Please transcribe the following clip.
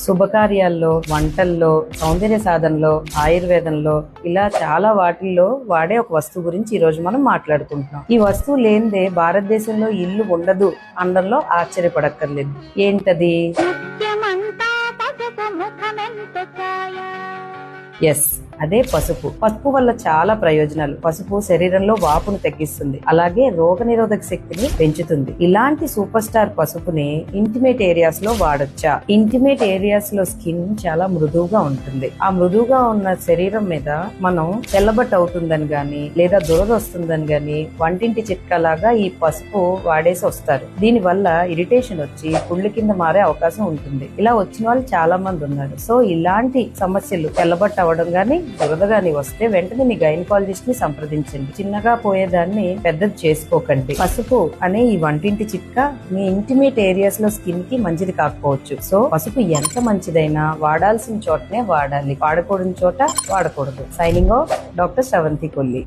శుభకార్యాల్లో, వంటల్లో, సౌందర్య సాధనలో, ఆయుర్వేదంలో ఇలా చాలా వాటిల్లో వాడే ఒక వస్తువు గురించి ఈ రోజు మనం మాట్లాడుకుంటున్నాం. ఈ వస్తువు లేనిదే భారతదేశంలో ఇల్లు ఉండదు అనడంలో ఆశ్చర్యపడక్కర్లేదు. ఏంటది? ఎస్, అదే పసుపు. పసుపు వల్ల చాలా ప్రయోజనాలు. పసుపు శరీరంలో వాపును తగ్గిస్తుంది, అలాగే రోగనిరోధక శక్తిని పెంచుతుంది. ఇలాంటి సూపర్ స్టార్ పసుపుని ఇంటిమేట్ ఏరియాస్ లో వాడొచ్చా? ఇంటిమేట్ ఏరియాస్ లో స్కిన్ చాలా మృదువుగా ఉంటుంది. ఆ మృదువుగా ఉన్న శరీరం మీద మనం తెల్లబట్ట అవుతుందని గాని లేదా దురద వస్తుందని గాని వంటింటి చిట్కాలాగా ఈ పసుపు వాడేసి వస్తారు. దీని వల్ల ఇరిటేషన్ వచ్చి పుళ్ళు కింద మారే అవకాశం ఉంటుంది. ఇలా వచ్చిన వాళ్ళు చాలా మంది ఉన్నారు. సో ఇలాంటి సమస్యలు తెల్లబట్ట అవడం గాని దురద గాని వస్తే వెంటనే మీ గైనకాలజిస్ట్ ని సంప్రదించండి. చిన్నగా పోయేదాన్ని పెద్దది చేసుకోకండి. పసుపు అనే ఈ వంటింటి చిట్కా మీ ఇంటిమేట్ ఏరియాస్ లో స్కిన్ కి మంచిది కాకపోవచ్చు. సో పసుపు ఎంత మంచిదైనా వాడాల్సిన చోటనే వాడాలి, వాడకూడని చోట వాడకూడదు. Signing off, doctor Sravanthi Kolli.